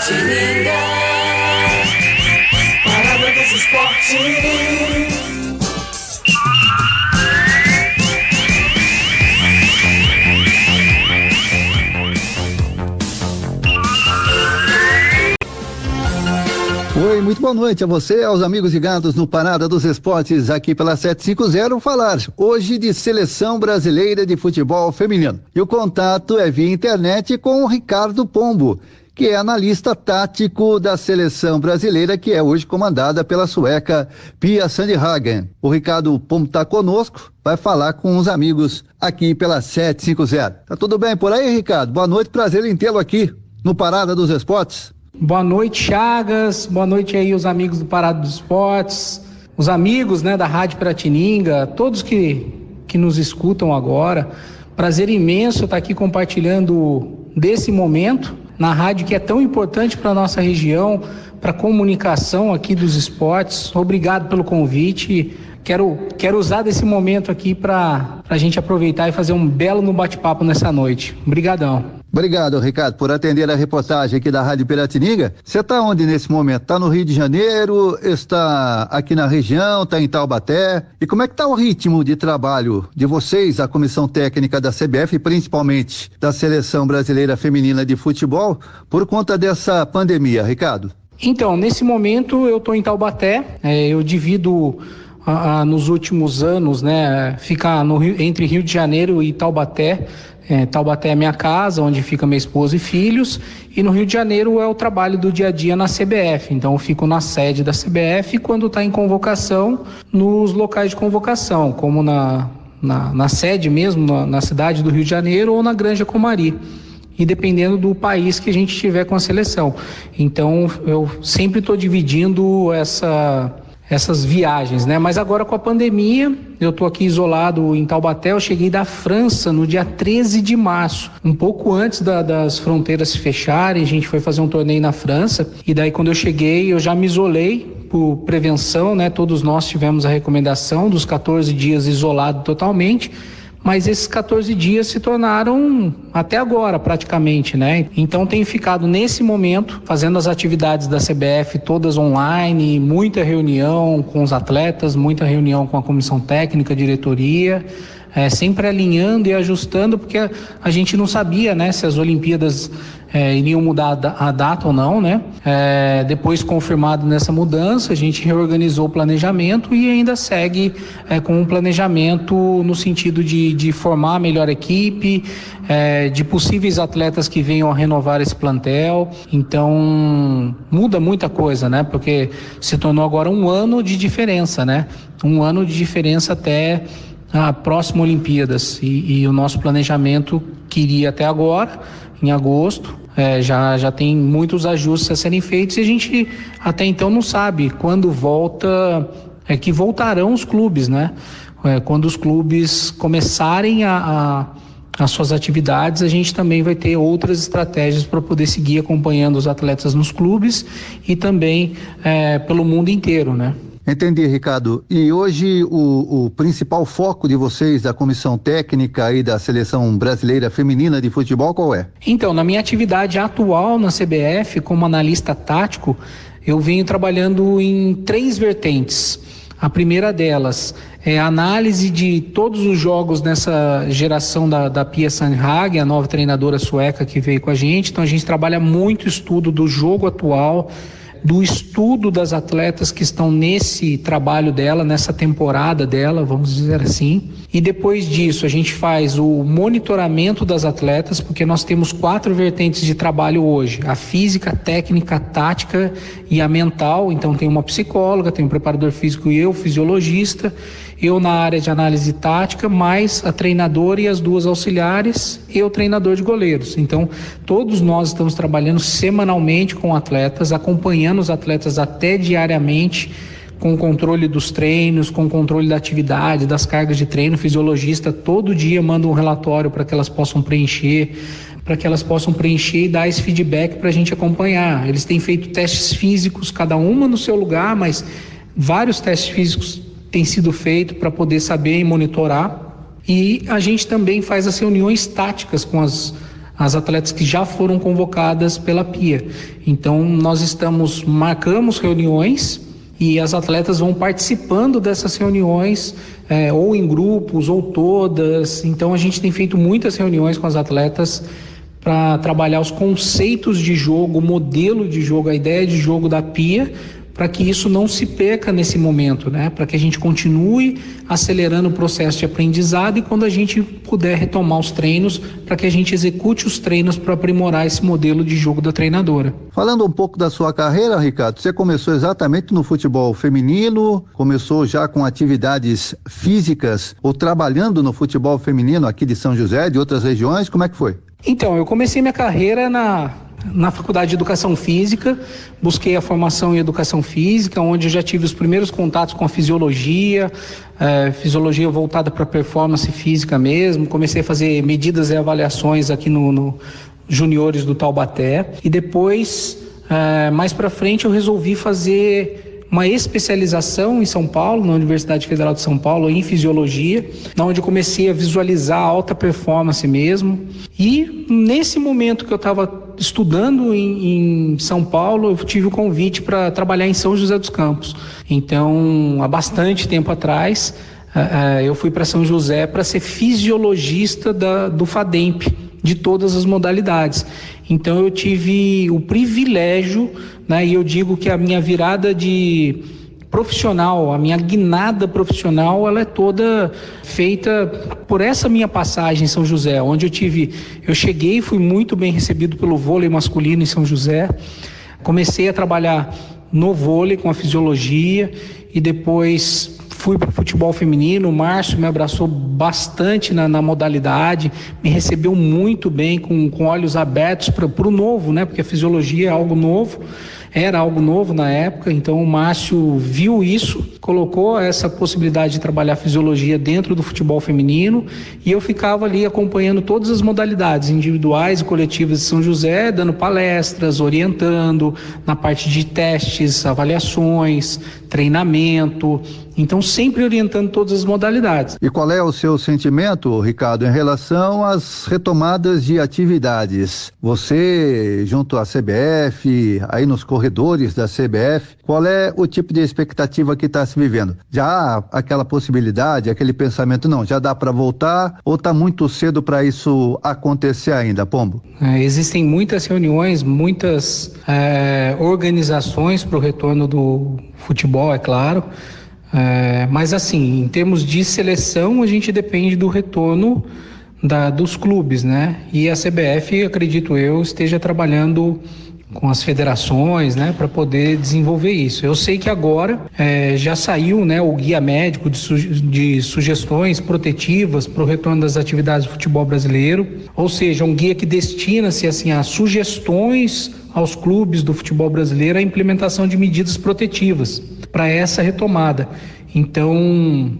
Piratininga, Parada dos Esportes. Oi, muito boa noite a você, aos amigos ligados no Parada dos Esportes, aqui pela 750, falar hoje de Seleção Brasileira de Futebol Feminino. E o contato é via internet com o Ricardo Pombo, que é analista tático da Seleção Brasileira, que é hoje comandada pela sueca Pia Sundhage. O Ricardo Pombo está conosco, vai falar com os amigos aqui pela 750. Tá tudo bem por aí, Ricardo? Boa noite, prazer em tê-lo aqui no Parada dos Esportes. Boa noite, Chagas, boa noite aí os amigos do Parada dos Esportes, os amigos, da Rádio Piratininga, todos que nos escutam agora. Prazer imenso estar aqui compartilhando desse momento na rádio que é tão importante para a nossa região, para a comunicação aqui dos esportes. Obrigado pelo convite. Quero usar desse momento aqui para a gente aproveitar e fazer um belo bate-papo nessa noite. Obrigadão. Obrigado, Ricardo, por atender a reportagem aqui da Rádio Piratininga. Você está onde nesse momento? Está no Rio de Janeiro? Está aqui na região? Está em Taubaté? E como é que está o ritmo de trabalho de vocês, a comissão técnica da CBF, principalmente da Seleção Brasileira Feminina de Futebol, por conta dessa pandemia, Ricardo? Então, nesse momento eu estou em Taubaté, eu divido nos últimos anos, ficar entre Rio de Janeiro e Taubaté. Taubaté é minha casa, onde fica minha esposa e filhos, e no Rio de Janeiro é o trabalho do dia a dia na CBF, então eu fico na sede da CBF quando está em convocação, nos locais de convocação, como na sede mesmo, na cidade do Rio de Janeiro ou na Granja Comari, e dependendo do país que a gente estiver com a seleção. Então eu sempre estou dividindo essas viagens, Mas agora com a pandemia, eu estou aqui isolado em Taubaté. Eu cheguei da França no dia 13 de março, um pouco antes das fronteiras se fecharem. A gente foi fazer um torneio na França e daí quando eu cheguei eu já me isolei por prevenção, Todos nós tivemos a recomendação dos 14 dias isolado totalmente. Mas esses 14 dias se tornaram até agora praticamente, Então tenho ficado nesse momento fazendo as atividades da CBF todas online, muita reunião com os atletas, muita reunião com a comissão técnica, diretoria, sempre alinhando e ajustando, porque a gente não sabia, se as Olimpíadas iriam mudar a data ou não, Depois confirmado nessa mudança, a gente reorganizou o planejamento e ainda segue com um planejamento no sentido de formar a melhor equipe, de possíveis atletas que venham a renovar esse plantel. Então muda muita coisa, Porque se tornou agora um ano de diferença, Um ano de diferença até a próxima Olimpíadas, e o nosso planejamento queria até agora, em agosto, já tem muitos ajustes a serem feitos e a gente até então não sabe quando volta, que voltarão os clubes, Quando os clubes começarem as suas atividades, a gente também vai ter outras estratégias para poder seguir acompanhando os atletas nos clubes e também pelo mundo inteiro, Entendi, Ricardo. E hoje o principal foco de vocês, da comissão técnica e da Seleção Brasileira Feminina de Futebol, qual é? Então, na minha atividade atual na CBF, como analista tático, eu venho trabalhando em 3 vertentes. A primeira delas é a análise de todos os jogos nessa geração da Pia Sundhage, a nova treinadora sueca que veio com a gente. Então a gente trabalha muito estudo do jogo atual, do estudo das atletas que estão nesse trabalho dela, nessa temporada dela, vamos dizer assim. E depois disso a gente faz o monitoramento das atletas, porque nós temos 4 vertentes de trabalho hoje: a física, a técnica, a tática e a mental. Então tem uma psicóloga, tem um preparador físico e eu, fisiologista, eu na área de análise tática, mais a treinadora e as 2 auxiliares e o treinador de goleiros. Então todos nós estamos trabalhando semanalmente com atletas, acompanhando os atletas até diariamente, com o controle dos treinos, com o controle da atividade, das cargas de treino. O fisiologista todo dia manda um relatório para que elas possam preencher e dar esse feedback para a gente acompanhar. Eles têm feito testes físicos, cada uma no seu lugar, mas vários testes físicos têm sido feitos para poder saber e monitorar. E a gente também faz as reuniões táticas com as atletas que já foram convocadas pela PIA. Então nós marcamos reuniões e as atletas vão participando dessas reuniões, ou em grupos ou todas. Então a gente tem feito muitas reuniões com as atletas para trabalhar os conceitos de jogo, o modelo de jogo, a ideia de jogo da PIA, para que isso não se perca nesse momento, né? Para que a gente continue acelerando o processo de aprendizado e quando a gente puder retomar os treinos, para que a gente execute os treinos para aprimorar esse modelo de jogo da treinadora. Falando um pouco da sua carreira, Ricardo, você começou exatamente no futebol feminino, começou já com atividades físicas ou trabalhando no futebol feminino aqui de São José, de outras regiões, como é que foi? Então, eu comecei minha carreira na Faculdade de Educação Física, busquei a formação em Educação Física, onde eu já tive os primeiros contatos com a fisiologia voltada para performance física mesmo. Comecei a fazer medidas e avaliações aqui no Juniores do Taubaté. E depois, mais para frente, eu resolvi fazer uma especialização em São Paulo, na Universidade Federal de São Paulo, em fisiologia, onde eu comecei a visualizar a alta performance mesmo. E nesse momento que eu estava estudando em São Paulo, eu tive o convite para trabalhar em São José dos Campos. Então, há bastante tempo atrás, eu fui para São José para ser fisiologista do FADEMP, de todas as modalidades. Então eu tive o privilégio, né, e eu digo que a minha virada de profissional, a minha guinada profissional, ela é toda feita por essa minha passagem em São José, onde eu cheguei e fui muito bem recebido pelo vôlei masculino em São José. Comecei a trabalhar no vôlei com a fisiologia e depois fui para o futebol feminino. O Márcio me abraçou bastante na modalidade, me recebeu muito bem, com olhos abertos para o novo, né? Porque a fisiologia é algo novo, era algo novo na época. Então o Márcio viu isso, colocou essa possibilidade de trabalhar fisiologia dentro do futebol feminino e eu ficava ali acompanhando todas as modalidades individuais e coletivas de São José, dando palestras, orientando na parte de testes, avaliações, treinamento. Então, sempre orientando todas as modalidades. E qual é o seu sentimento, Ricardo, em relação às retomadas de atividades? Você, junto à CBF, aí nos corredores da CBF, qual é o tipo de expectativa que está se vivendo? Já há aquela possibilidade, aquele pensamento, não, já dá para voltar ou está muito cedo para isso acontecer ainda, Pombo? Existem muitas reuniões, muitas organizações para o retorno do futebol, é claro. Mas assim, em termos de seleção, a gente depende do retorno dos clubes, né? E a CBF, acredito eu, esteja trabalhando com as federações, né, para poder desenvolver isso. Eu sei que agora já saiu, né, o guia médico de sugestões protetivas para o retorno das atividades do futebol brasileiro, ou seja, um guia que destina-se assim a sugestões aos clubes do futebol brasileiro a implementação de medidas protetivas para essa retomada. Então,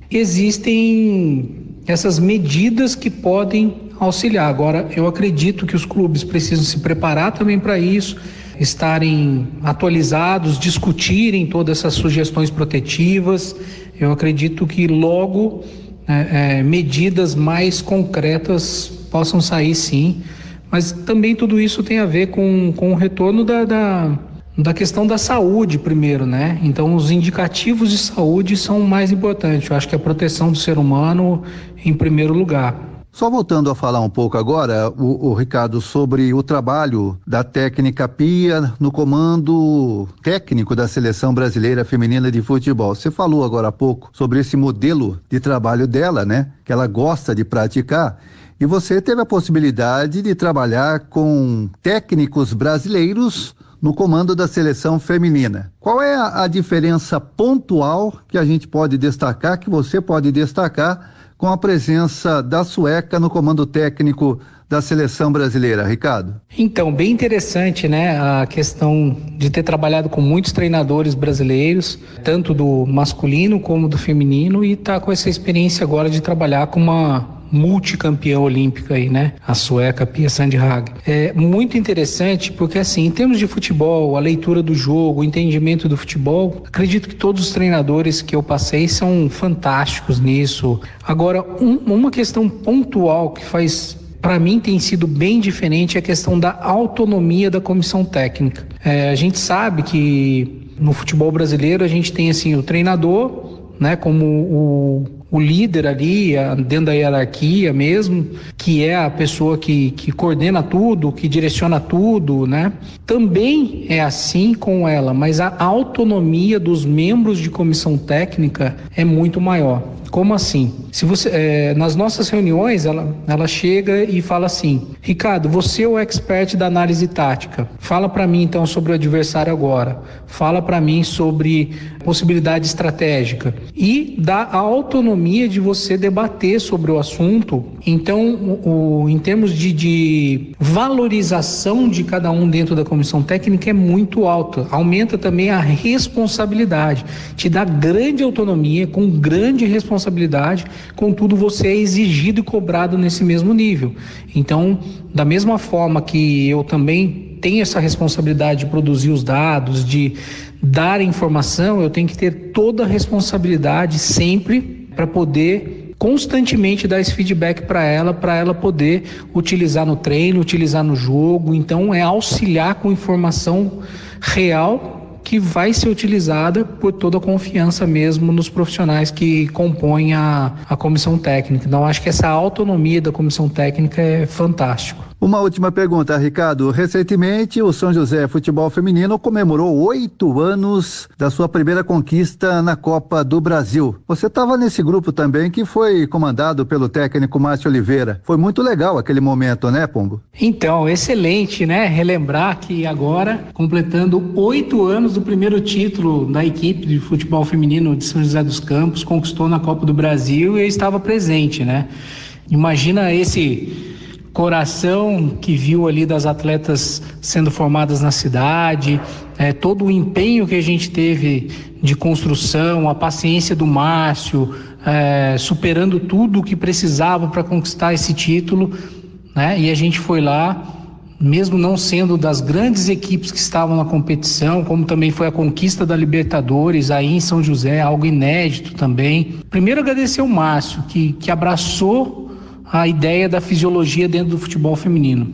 existem essas medidas que podem auxiliar. Agora, eu acredito que os clubes precisam se preparar também para isso, estarem atualizados, discutirem todas essas sugestões protetivas. Eu acredito que logo medidas mais concretas possam sair, sim. Mas também tudo isso tem a ver com o retorno da questão da saúde primeiro, né? Então os indicativos de saúde são mais importantes. Eu acho que a proteção do ser humano em primeiro lugar. Só voltando a falar um pouco agora, o Ricardo, sobre o trabalho da técnica PIA no comando técnico da Seleção Brasileira Feminina de Futebol. Você falou agora há pouco sobre esse modelo de trabalho dela, né? Que ela gosta de praticar. E você teve a possibilidade de trabalhar com técnicos brasileiros no comando da seleção feminina. Qual é a diferença pontual que a gente pode destacar, que você pode destacar, com a presença da sueca no comando técnico da seleção brasileira, Ricardo? Então, bem interessante, né, a questão de ter trabalhado com muitos treinadores brasileiros, tanto do masculino como do feminino, e tá com essa experiência agora de trabalhar com uma multicampeã olímpica aí, né? A sueca Pia Sandhag. É muito interessante porque, assim, em termos de futebol, a leitura do jogo, o entendimento do futebol, acredito que todos os treinadores que eu passei são fantásticos nisso. Agora, uma questão pontual que faz para mim tem sido bem diferente a questão da autonomia da comissão técnica. A gente sabe que no futebol brasileiro a gente tem assim o treinador, né, como o líder ali, dentro da hierarquia mesmo, que é a pessoa que coordena tudo, que direciona tudo, né? Também é assim com ela, mas a autonomia dos membros de comissão técnica é muito maior. Como assim? Se você, nas nossas reuniões, ela chega e fala assim: Ricardo, você é o expert da análise tática. Fala para mim então sobre o adversário agora. Fala para mim sobre possibilidade estratégica. E dá a autonomia de você debater sobre o assunto. Então, em termos de valorização de cada um dentro da comissão técnica é muito alta. Aumenta também a responsabilidade. Te dá grande autonomia, com grande responsabilidade. Contudo, você é exigido e cobrado nesse mesmo nível. Então, da mesma forma que eu também tenho essa responsabilidade de produzir os dados, de dar informação, eu tenho que ter toda a responsabilidade sempre para poder constantemente dar esse feedback para ela poder utilizar no treino, utilizar no jogo. Então, é auxiliar com informação real que vai ser utilizada por toda a confiança mesmo nos profissionais que compõem a comissão técnica. Então, acho que essa autonomia da comissão técnica é fantástico. Uma última pergunta, Ricardo. Recentemente, o São José Futebol Feminino comemorou 8 anos da sua primeira conquista na Copa do Brasil. Você estava nesse grupo também, que foi comandado pelo técnico Márcio Oliveira. Foi muito legal aquele momento, né, Pombo? Então, excelente, né? Relembrar que agora, completando 8 anos do primeiro título da equipe de futebol feminino de São José dos Campos, conquistou na Copa do Brasil e eu estava presente, né? Imagina esse coração que viu ali das atletas sendo formadas na cidade, todo o empenho que a gente teve de construção, a paciência do Márcio, superando tudo o que precisava para conquistar esse título, né? E a gente foi lá, mesmo não sendo das grandes equipes que estavam na competição, como também foi a conquista da Libertadores aí em São José, algo inédito também. Primeiro agradecer o Márcio, que abraçou a ideia da fisiologia dentro do futebol feminino.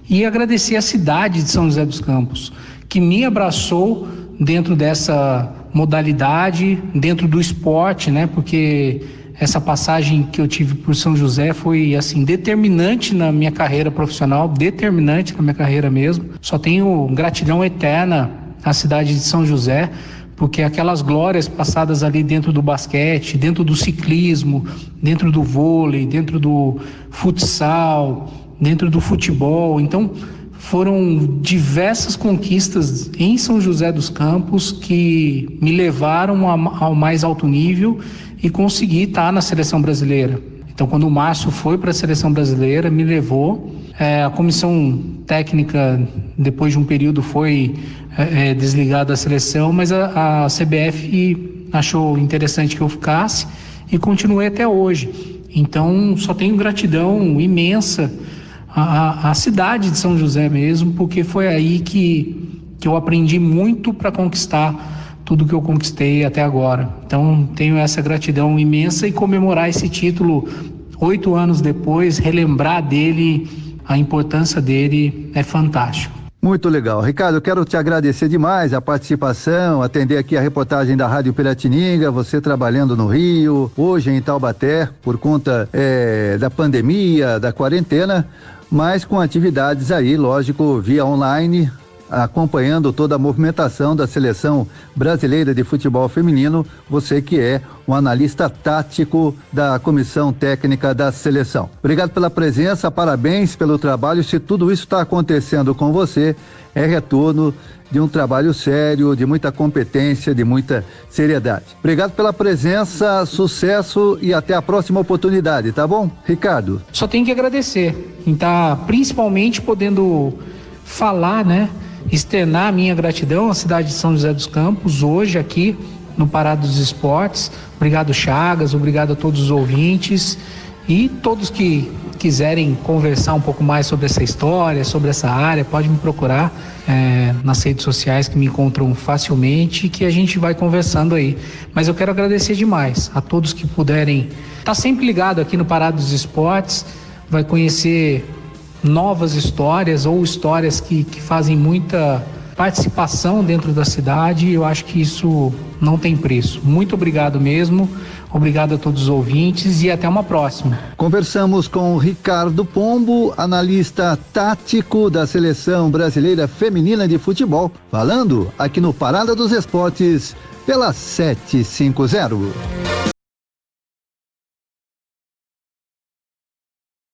E agradecer a cidade de São José dos Campos, que me abraçou dentro dessa modalidade, dentro do esporte, né? Porque essa passagem que eu tive por São José foi, assim, determinante na minha carreira profissional, determinante na minha carreira mesmo. Só tenho gratidão eterna à cidade de São José, porque aquelas glórias passadas ali dentro do basquete, dentro do ciclismo, dentro do vôlei, dentro do futsal, dentro do futebol. Então, foram diversas conquistas em São José dos Campos que me levaram ao mais alto nível e consegui estar na seleção brasileira. Então, quando o Márcio foi para a seleção brasileira, me levou. A comissão técnica, depois de um período, foi desligada da seleção, mas a CBF achou interessante que eu ficasse e continuei até hoje. Então, só tenho gratidão imensa à cidade de São José mesmo, porque foi aí que eu aprendi muito para conquistar tudo que eu conquistei até agora. Então, tenho essa gratidão imensa e comemorar esse título 8 anos depois, relembrar dele, a importância dele, é fantástico. Muito legal. Ricardo, eu quero te agradecer demais a participação, atender aqui a reportagem da Rádio Piratininga, você trabalhando no Rio, hoje em Taubaté, por conta da pandemia, da quarentena, mas com atividades aí, lógico, via online, acompanhando toda a movimentação da seleção brasileira de futebol feminino, você que é um analista tático da comissão técnica da seleção. Obrigado pela presença, parabéns pelo trabalho. Se tudo isso está acontecendo com você, é retorno de um trabalho sério, de muita competência, de muita seriedade. Obrigado pela presença, sucesso e até a próxima oportunidade, tá bom, Ricardo? Só tenho que agradecer, em estar principalmente podendo falar, né? Externar a minha gratidão à cidade de São José dos Campos, hoje aqui no Parada dos Esportes. Obrigado, Chagas, obrigado a todos os ouvintes e todos que quiserem conversar um pouco mais sobre essa história, sobre essa área, pode me procurar nas redes sociais, que me encontram facilmente, que a gente vai conversando aí. Mas eu quero agradecer demais a todos que puderem estar sempre ligado aqui no Parada dos Esportes. vai conhecer novas histórias ou histórias que fazem muita participação dentro da cidade. Eu acho que isso não tem preço. Muito obrigado mesmo, obrigado a todos os ouvintes e até uma próxima. Conversamos com Ricardo Pombo, analista tático da Seleção Brasileira Feminina de Futebol, falando aqui no Parada dos Esportes pela 750.